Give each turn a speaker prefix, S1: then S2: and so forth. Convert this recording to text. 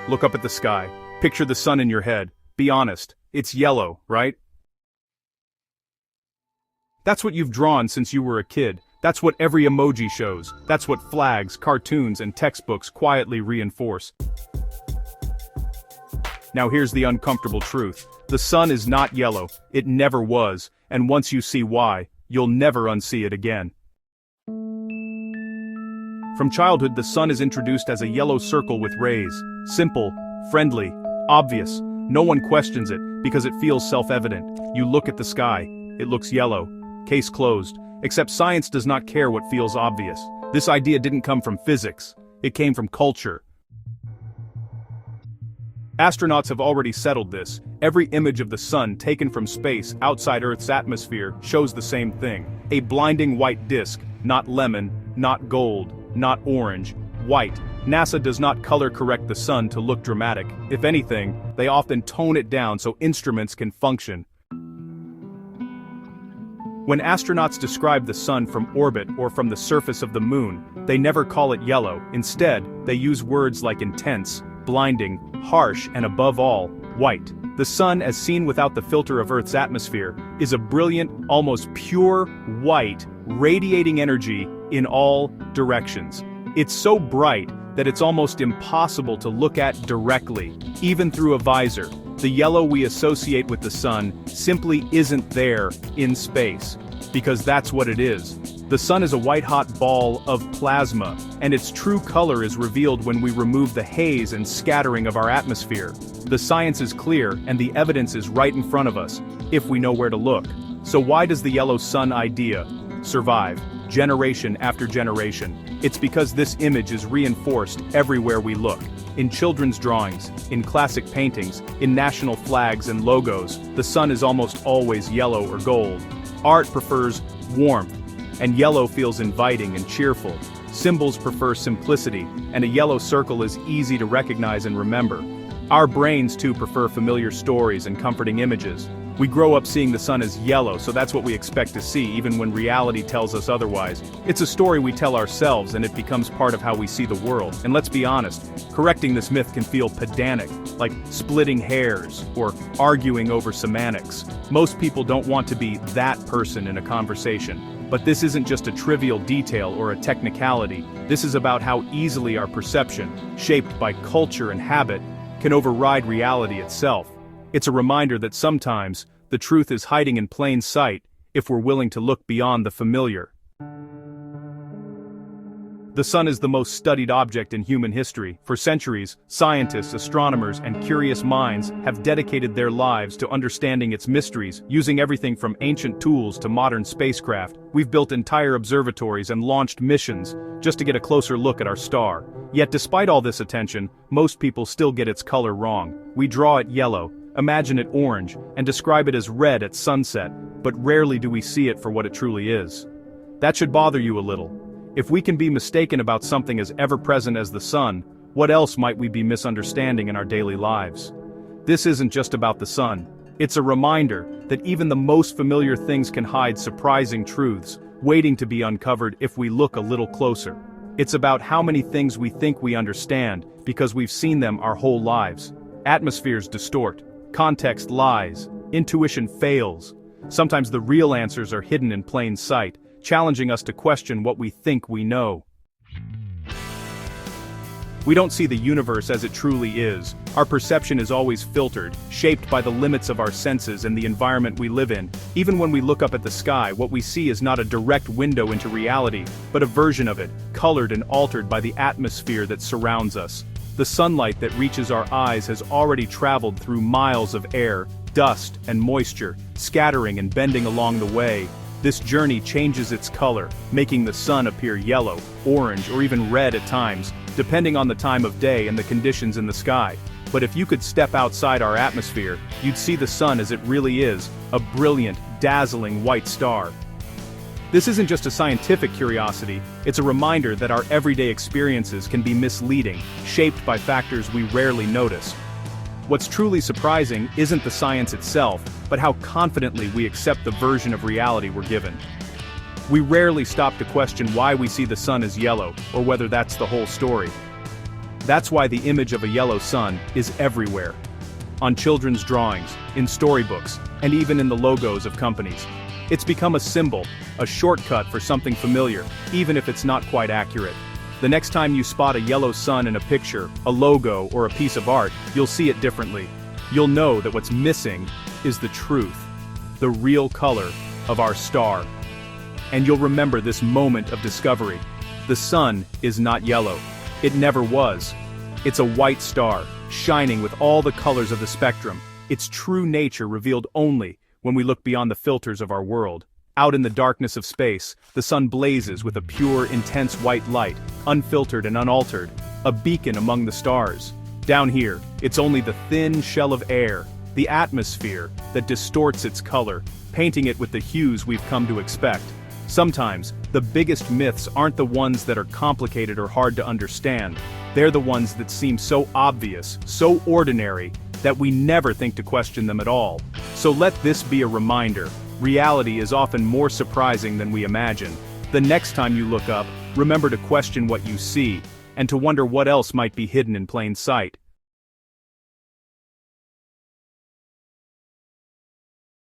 S1: Look up at the sky. Picture the sun in your head. Be honest, it's yellow, right? That's what you've drawn since you were a kid. That's what every emoji shows. That's what flags, cartoons, and textbooks quietly reinforce. Now here's the uncomfortable truth. The sun is not yellow. It never was, and once you see why, you'll never unsee it again. From childhood, the sun is introduced as a yellow circle with rays. Simple, friendly, obvious. No one questions it, because it feels self-evident. You look at the sky, it looks yellow. Case closed. Except science does not care what feels obvious. This idea didn't come from physics. It came from culture. Astronauts have already settled this. Every image of the sun taken from space outside Earth's atmosphere shows the same thing. A blinding white disk, not lemon, not gold, not orange, white. NASA does not color correct the sun to look dramatic. If anything, they often tone it down so instruments can function. When astronauts describe the sun from orbit or from the surface of the moon, they never call it yellow. Instead, they use words like intense, blinding, harsh, and above all, white. The sun, as seen without the filter of Earth's atmosphere, is a brilliant, almost pure white, radiating energy in all directions. It's so bright that it's almost impossible to look at directly, even through a visor. The yellow we associate with the sun simply isn't there in space, because that's what it is. The sun is a white-hot ball of plasma, and its true color is revealed when we remove the haze and scattering of our atmosphere. The science is clear, and the evidence is right in front of us, if we know where to look. So why does the yellow sun idea survive, generation after generation? It's because this image is reinforced everywhere we look. In children's drawings, in classic paintings, in national flags and logos, the sun is almost always yellow or gold. Art prefers warmth, and yellow feels inviting and cheerful. Symbols prefer simplicity, and a yellow circle is easy to recognize and remember. Our brains too prefer familiar stories and comforting images. We grow up seeing the sun as yellow, so that's what we expect to see, even when reality tells us otherwise. It's a story we tell ourselves, and it becomes part of how we see the world. And let's be honest, correcting this myth can feel pedantic, like splitting hairs or arguing over semantics. Most people don't want to be that person in a conversation. But this isn't just a trivial detail or a technicality. This is about how easily our perception, shaped by culture and habit, can override reality itself. It's a reminder that sometimes, the truth is hiding in plain sight, if we're willing to look beyond the familiar. The sun is the most studied object in human history. For centuries, scientists, astronomers, and curious minds have dedicated their lives to understanding its mysteries, using everything from ancient tools to modern spacecraft. We've built entire observatories and launched missions just to get a closer look at our star. Yet despite all this attention, most people still get its color wrong. We draw it yellow, imagine it orange, and describe it as red at sunset, but rarely do we see it for what it truly is. That should bother you a little. If we can be mistaken about something as ever-present as the sun, what else might we be misunderstanding in our daily lives? This isn't just about the sun. It's a reminder that even the most familiar things can hide surprising truths, waiting to be uncovered if we look a little closer. It's about how many things we think we understand because we've seen them our whole lives. Atmospheres distort, context lies, intuition fails. Sometimes the real answers are hidden in plain sight, challenging us to question what we think we know. We don't see the universe as it truly is. Our perception is always filtered, shaped by the limits of our senses and the environment we live in. Even when we look up at the sky, what we see is not a direct window into reality, but a version of it, colored and altered by the atmosphere that surrounds us. The sunlight that reaches our eyes has already traveled through miles of air, dust, and moisture, scattering and bending along the way. This journey changes its color, making the sun appear yellow, orange, or even red at times, depending on the time of day and the conditions in the sky. But if you could step outside our atmosphere, you'd see the sun as it really is, a brilliant, dazzling white star. This isn't just a scientific curiosity, it's a reminder that our everyday experiences can be misleading, shaped by factors we rarely notice. What's truly surprising isn't the science itself, but how confidently we accept the version of reality we're given. We rarely stop to question why we see the sun as yellow, or whether that's the whole story. That's why the image of a yellow sun is everywhere. On children's drawings, in storybooks, and even in the logos of companies. It's become a symbol, a shortcut for something familiar, even if it's not quite accurate. The next time you spot a yellow sun in a picture, a logo, or a piece of art, you'll see it differently. You'll know that what's missing is the truth, the real color of our star. And you'll remember this moment of discovery. The sun is not yellow. It never was. It's a white star, shining with all the colors of the spectrum, its true nature revealed only when we look beyond the filters of our world. Out in the darkness of space, the sun blazes with a pure, intense white light, unfiltered and unaltered, a beacon among the stars. Down here, it's only the thin shell of air, the atmosphere, that distorts its color, painting it with the hues we've come to expect. Sometimes, the biggest myths aren't the ones that are complicated or hard to understand. They're the ones that seem so obvious, so ordinary, that we never think to question them at all. So let this be a reminder. Reality is often more surprising than we imagine. The next time you look up, remember to question what you see, and to wonder what else might be hidden in plain sight.